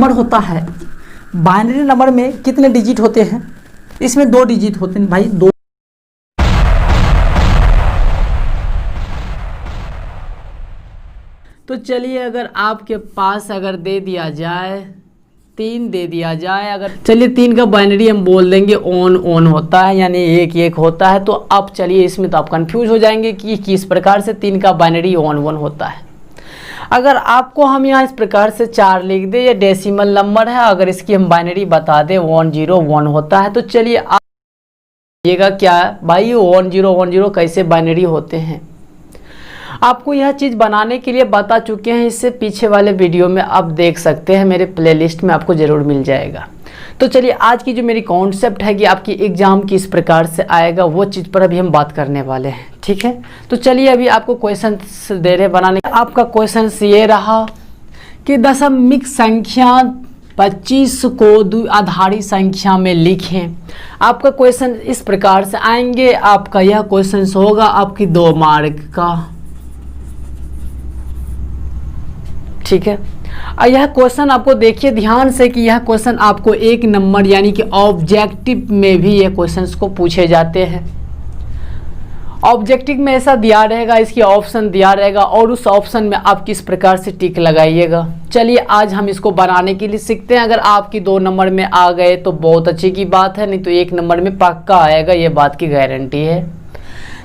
Number होता है, binary number में कितने डिजिट होते हैं? इसमें 2 डिजिट होते हैं भाई, 2। तो चलिए अगर आपके पास अगर दे दिया जाए 3 दे दिया जाए, अगर चलिए 3 का बाइनरी हम बोल देंगे ऑन होता है, यानी 1 होता है। तो अब चलिए इसमें तो आप कंफ्यूज हो जाएंगे कि किस प्रकार से 3 का बाइनरी ऑन होता है। अगर आपको हम यहाँ इस प्रकार से 4 लिख दे, ये डेसिमल नंबर है, अगर इसकी हम बाइनरी बता दें 1010 होता है। तो चलिए आप देखिएगा क्या भाई 1010 कैसे बाइनरी होते हैं। आपको यह चीज़ बनाने के लिए बता चुके हैं, इससे पीछे वाले वीडियो में आप देख सकते हैं, मेरे प्लेलिस्ट में आपको ज़रूर मिल जाएगा। तो चलिए आज की जो मेरी कॉन्सेप्ट है कि आपकी एग्ज़ाम किस प्रकार से आएगा वो चीज़ पर अभी हम बात करने वाले हैं, ठीक है। तो चलिए अभी आपको क्वेश्चन दे रहे बनाने। आपका क्वेश्चन ये रहा कि दशमिक संख्या 25 को द्विआधारी संख्या में लिखें। आपका क्वेश्चन इस प्रकार से आएंगे। आपका यह क्वेश्चन होगा आपकी 2 मार्क का, ठीक है। और यह क्वेश्चन आपको देखिए ध्यान से कि यह क्वेश्चन आपको 1 नंबर यानी कि ऑब्जेक्टिव में भी ये क्वेश्चंस को पूछे जाते हैं। ऑब्जेक्टिव में ऐसा दिया रहेगा, इसकी ऑप्शन दिया रहेगा और उस ऑप्शन में आप किस प्रकार से टिक लगाइएगा। चलिए आज हम इसको बनाने के लिए सीखते हैं। अगर आपकी 2 नंबर में आ गए तो बहुत अच्छी की बात है, नहीं तो 1 नंबर में पक्का आएगा, ये बात की गारंटी है।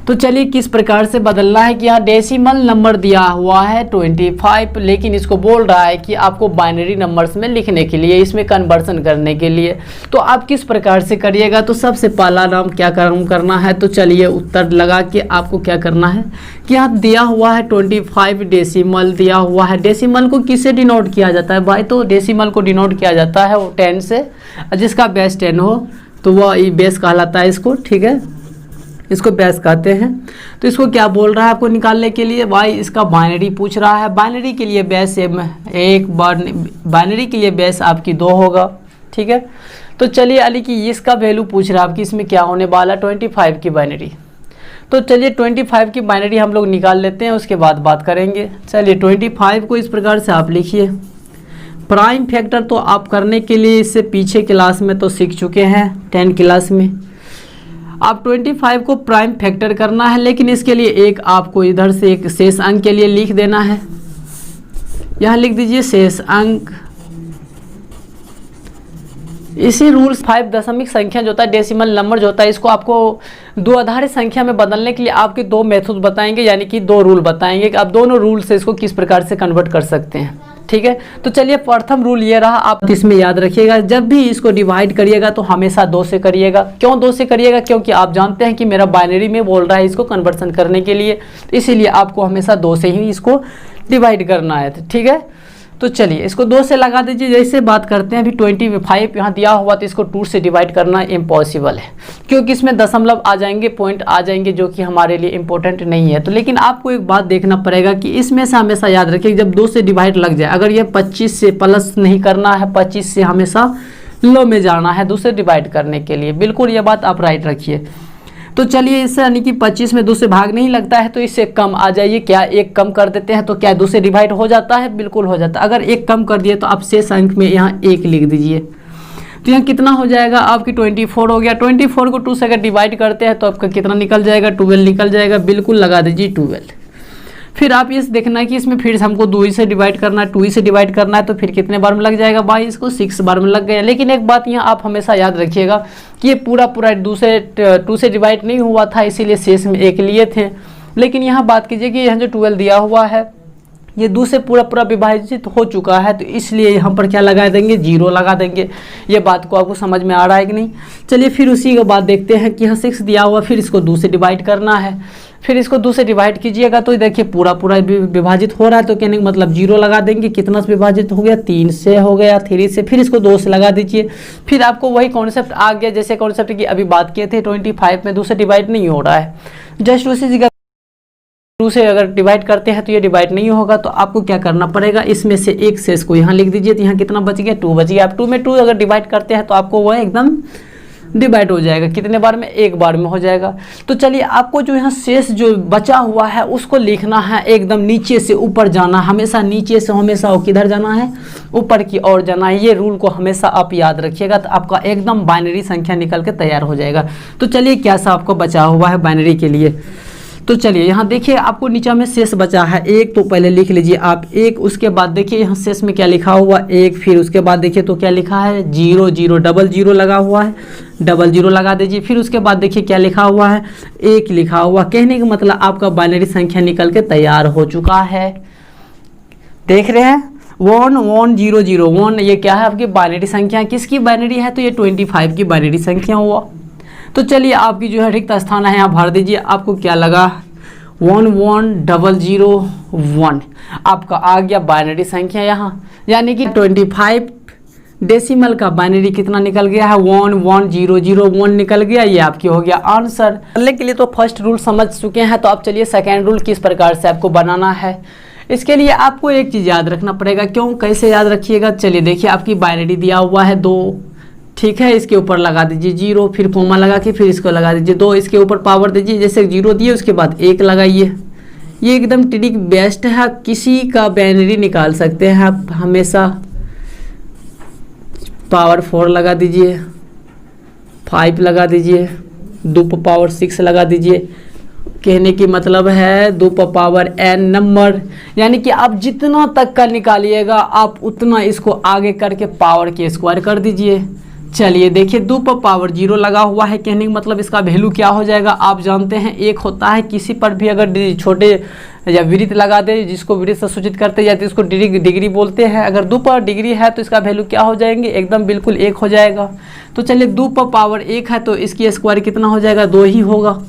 तो चलिए किस प्रकार से बदलना है कि यहाँ डेसिमल नंबर दिया हुआ है 25, लेकिन इसको बोल रहा है कि आपको बाइनरी नंबर्स में लिखने के लिए, इसमें कन्वर्सन करने के लिए। तो आप किस प्रकार से करिएगा? तो सबसे पहला नाम क्या करना है, तो चलिए उत्तर लगा के आपको क्या करना है कि यहाँ दिया हुआ है 25 डेसिमल दिया हुआ है। डेसिमल को किससे डिनोट किया जाता है भाई? तो डेसिमल को डिनोट किया जाता है 10 से, जिसका बेस 10 हो तो वह बेस कहलाता है इसको, ठीक है, इसको बेस कहते हैं। तो इसको क्या बोल रहा है आपको निकालने के लिए भाई? इसका बाइनरी पूछ रहा है। बाइनरी के लिए बेस बाइनरी के लिए बेस आपकी 2 होगा, ठीक है। तो चलिए अली की इसका वैल्यू पूछ रहा है आपकी, इसमें क्या होने वाला 25 की बाइनरी। तो चलिए 25 की बाइनरी हम लोग निकाल लेते हैं, उसके बाद बात करेंगे। चलिए 25 को इस प्रकार से आप लिखिए। प्राइम फैक्टर तो आप करने के लिए इससे पीछे क्लास में तो सीख चुके हैं, 10 क्लास में। आप 25 को प्राइम फैक्टर करना है, लेकिन इसके लिए एक आपको इधर से एक शेष अंक के लिए लिख देना है। यहाँ लिख दीजिए शेष अंक। इसी रूल्स 5 दशमिक संख्या जो होता है, डेसिमल नंबर जो होता है, इसको आपको द्विआधारी संख्या में बदलने के लिए आपके 2 मेथड बताएंगे, यानी कि 2 रूल बताएंगे कि आप दोनों रूल से इसको किस प्रकार से कन्वर्ट कर सकते हैं, ठीक है। तो चलिए प्रथम रूल ये रहा, आप इसमें याद रखिएगा, जब भी इसको डिवाइड करिएगा तो हमेशा 2 से करिएगा। क्यों 2 से करिएगा? क्योंकि आप जानते हैं कि मेरा बाइनरी में बोल रहा है इसको कन्वर्सन करने के लिए, इसीलिए आपको हमेशा 2 से ही इसको डिवाइड करना है, ठीक है। तो चलिए इसको 2 से लगा दीजिए। जैसे बात करते हैं अभी 25 यहाँ दिया हुआ, तो इसको 2 से डिवाइड करना इम्पॉसिबल है, क्योंकि इसमें दशमलव आ जाएंगे, पॉइंट आ जाएंगे, जो कि हमारे लिए इम्पोर्टेंट नहीं है। तो लेकिन आपको एक बात देखना पड़ेगा कि इसमें से हमेशा याद रखिए, जब 2 से डिवाइड लग जाए, अगर ये 25 से प्लस नहीं करना है, 25 से हमेशा लो में जाना है 2 से डिवाइड करने के लिए। बिल्कुल ये बात आप राइट रखिए। तो चलिए इससे यानी कि 25 में 2 से भाग नहीं लगता है, तो इससे कम आ जाइए। क्या 1 कम कर देते हैं तो क्या 2 से डिवाइड हो जाता है? बिल्कुल हो जाता है। अगर 1 कम कर दिए तो आप शेष अंक में यहाँ 1 लिख दीजिए। तो यहाँ कितना हो जाएगा आपकी 24 हो गया। 24 को 2 से अगर डिवाइड करते हैं तो आपका कितना निकल जाएगा? 12 निकल जाएगा। बिल्कुल लगा दीजिए 12। फिर आप ये देखना है कि इसमें फिर हमको 2 से डिवाइड करना है, 2 से डिवाइड करना है, तो फिर कितने बार में लग जाएगा भाई? इसको 6 बार में लग गया। लेकिन एक बात यहाँ आप हमेशा याद रखिएगा कि ये पूरा 2 से डिवाइड नहीं हुआ था, इसीलिए शेष में 1 लिए थे। लेकिन यहाँ बात कीजिए कि यहाँ जो 12 दिया हुआ है ये 2 से पूरा विभाजित हो चुका है, तो इसलिए यहाँ पर क्या लगा देंगे? 0 लगा देंगे। ये बात को आपको समझ में आ रहा है कि नहीं? चलिए फिर उसी के बाद देखते हैं कि यहाँ 6 दिया हुआ, फिर इसको 2 से डिवाइड करना है। फिर इसको 2 से डिवाइड कीजिएगा तो देखिए पूरा विभाजित हो रहा है, तो कहने का मतलब 0 लगा देंगे। कितना से विभाजित हो गया? 3 से हो गया, 3 से। फिर इसको 2 से लगा दीजिए। फिर आपको वही कॉन्सेप्ट आ गया, जैसे कॉन्सेप्ट की अभी बात किए थे। 25 में 2 से डिवाइड नहीं हो रहा है, जस्ट उसी जगह 2 से अगर डिवाइड करते हैं तो ये डिवाइड नहीं होगा। तो आपको क्या करना पड़ेगा? इसमें से एक शेष को यहाँ लिख दीजिए। तो यहाँ कितना बच गया? 2 बच गया। आप 2 में 2 अगर डिवाइड करते हैं तो आपको वह एकदम डिवाइड हो जाएगा। कितने बार में? एक बार में हो जाएगा। तो चलिए आपको जो यहाँ शेष जो बचा हुआ है उसको लिखना है, एकदम नीचे से ऊपर जाना, हमेशा नीचे से हमेशा किधर जाना है? ऊपर की ओर जाना है। ये रूल को हमेशा आप याद रखिएगा, तो आपका एकदम बाइनरी संख्या निकल के तैयार हो जाएगा। तो चलिए क्या सा आपको बचा हुआ है बाइनरी के लिए। तो चलिए यहाँ देखिए आपको नीचे में शेष बचा है एक, तो पहले लिख लीजिए आप एक। उसके बाद देखिए यहाँ शेष में क्या लिखा हुआ? एक। फिर उसके बाद देखिए तो क्या लिखा है? 0 0 डबल 0 लगा हुआ है, डबल 0 लगा दीजिए। फिर उसके बाद देखिए क्या लिखा हुआ है? 1 लिखा हुआ। कहने का मतलब आपका बाइनरी संख्या निकल के तैयार हो चुका है। देख रहे हैं 1 1 0 0 1, ये क्या है? आपकी बाइनरी संख्या। किसकी बाइनरी है? तो ये 25 की बाइनरी संख्या हुआ। तो चलिए आपकी जो है रिक्त स्थान है यहाँ भर दीजिए। आपको क्या लगा? 1 1 0 0 1 आपका आ गया बाइनरी संख्या यहाँ, यानी कि 25 डेसिमल का बाइनरी कितना निकल गया है? 1 1 0 0 1 निकल गया। ये आपकी हो गया आंसर। करने के लिए तो फर्स्ट रूल समझ चुके हैं, तो आप चलिए सेकेंड रूल किस प्रकार से आपको बनाना है। इसके लिए आपको एक चीज़ याद रखना पड़ेगा। क्यों? कैसे याद रखिएगा? चलिए देखिए आपकी बाइनरी दिया हुआ है 2, ठीक है। इसके ऊपर लगा दीजिए 0, फिर कोमा लगा के फिर इसको लगा दीजिए 2, इसके ऊपर पावर दीजिए। जैसे 0 दिए उसके बाद 1 लगाइए। ये एकदम ट्रिक बेस्ट है, आप किसी का बाइनरी निकाल सकते हैं आप हमेशा। पावर 4 लगा दीजिए, 5 लगा दीजिए, 2 पावर 6 लगा दीजिए। कहने की मतलब है 2 पावर n नंबर, यानी कि आप जितना तक का निकालिएगा आप उतना इसको आगे करके पावर के स्क्वायर कर दीजिए। चलिए देखिए 2 पावर 0 लगा हुआ है। कहने का मतलब इसका वैल्यू क्या हो जाएगा? आप जानते हैं 1 होता है। किसी पर भी अगर छोटे या वृत्त लगा दे, जिसको वृत्त से सूचित करते हैं या तो इसको डिग्री बोलते हैं, अगर 2 पर डिग्री है तो इसका वैल्यू क्या हो जाएंगे? एकदम बिल्कुल 1 हो जाएगा। तो चलिए 2 पावर 1 है तो इसकी स्क्वायर कितना हो जाएगा? 2 ही होगा।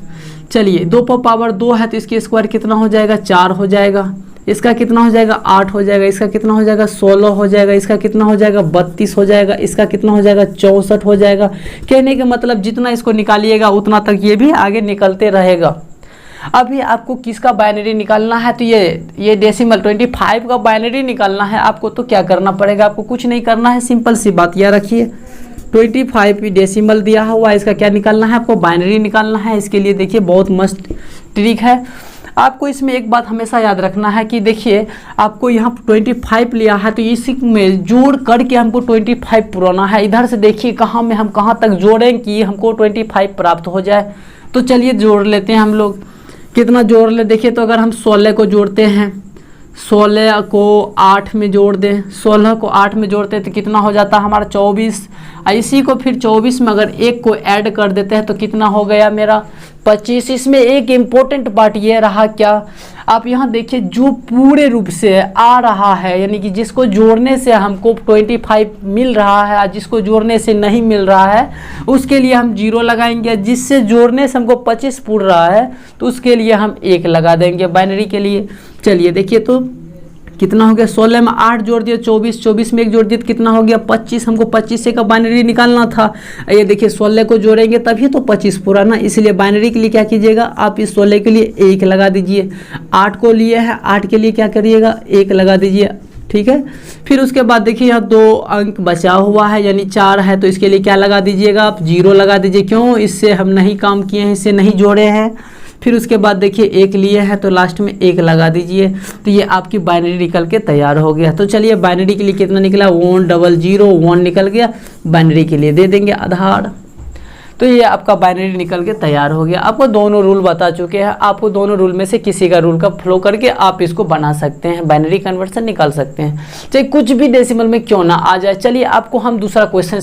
चलिए 2 पावर 2 है तो इसकी स्क्वायर कितना हो जाएगा? 4 हो जाएगा। इसका कितना हो जाएगा? 8 हो जाएगा। इसका कितना हो जाएगा? 16 हो जाएगा। इसका कितना हो जाएगा? 32 हो जाएगा। इसका कितना हो जाएगा? 64 हो जाएगा। कहने का मतलब जितना इसको निकालिएगा उतना तक ये भी आगे निकलते रहेगा। अभी आपको किसका बाइनरी निकालना है? तो ये डेसिमल 25 का बाइनरी निकालना है आपको। तो क्या करना पड़ेगा? आपको कुछ नहीं करना है, सिंपल सी बात याद रखिए। 25 डेसिमल दिया हुआ, इसका क्या निकालना है? आपको बाइनरी निकालना है। इसके लिए देखिए बहुत मस्त ट्रिक है। आपको इसमें एक बात हमेशा याद रखना है कि देखिए आपको यहाँ 25 लिया है तो इसी में जोड़ करके हमको 25 पुराना है। इधर से देखिए कहाँ में हम कहाँ तक जोड़ें कि हमको 25 प्राप्त हो जाए। तो चलिए जोड़ लेते हैं हम लोग। कितना जोड़ ले? देखिए तो अगर हम 16 को जोड़ते हैं, 16 को 8 में जोड़ दें, 16 को 8 में जोड़ते हैं तो कितना हो जाता है हमारा? 24। इसी को फिर 24 में अगर 1 को ऐड कर देते हैं तो कितना हो गया मेरा? 25। इसमें एक इम्पोर्टेंट पार्ट ये रहा, क्या आप यहाँ देखिए जो पूरे रूप से आ रहा है, यानी कि जिसको जोड़ने से हमको 25 मिल रहा है, जिसको जोड़ने से नहीं मिल रहा है उसके लिए हम 0 लगाएंगे। जिससे जोड़ने से हमको 25 पूर रहा है तो उसके लिए हम 1 लगा देंगे बाइनरी के लिए। चलिए देखिए तो कितना हो गया? 16 में 8 जोड़ दिया 24, 24 में 1 जोड़ दिया तो कितना हो गया? 25। हमको 25 से का बाइनरी निकालना था। ये देखिए 16 को जोड़ेंगे तभी तो 25 पूरा ना, इसलिए बाइनरी के लिए क्या कीजिएगा? आप इस 16 के लिए 1 लगा दीजिए। 8 को लिए है, 8 के लिए क्या करिएगा? 1 लगा दीजिए, ठीक है। फिर उसके बाद देखिए यहाँ 2 अंक बचा हुआ है यानी 4 है तो इसके लिए क्या लगा दीजिएगा? आप 0 लगा दीजिए। क्यों? इससे हम नहीं काम किए हैं, इससे नहीं जोड़े हैं। फिर उसके बाद देखिए 1 लिए हैं तो लास्ट में 1 लगा दीजिए। तो ये आपकी बाइनरी निकल के तैयार हो गया। तो चलिए बाइनरी के लिए कितना निकला? 1 0 0 1 निकल गया। बाइनरी के लिए दे देंगे आधार। तो ये आपका बाइनरी निकल के तैयार हो गया। आपको दोनों रूल बता चुके हैं। आपको दोनों रूल में से किसी का रूल का फ्लो करके आप इसको बना सकते हैं, बाइनरी कन्वर्सन निकाल सकते हैं, चाहे कुछ भी डेसिमल में क्यों ना आ जाए। चलिए आपको हम दूसरा क्वेश्चन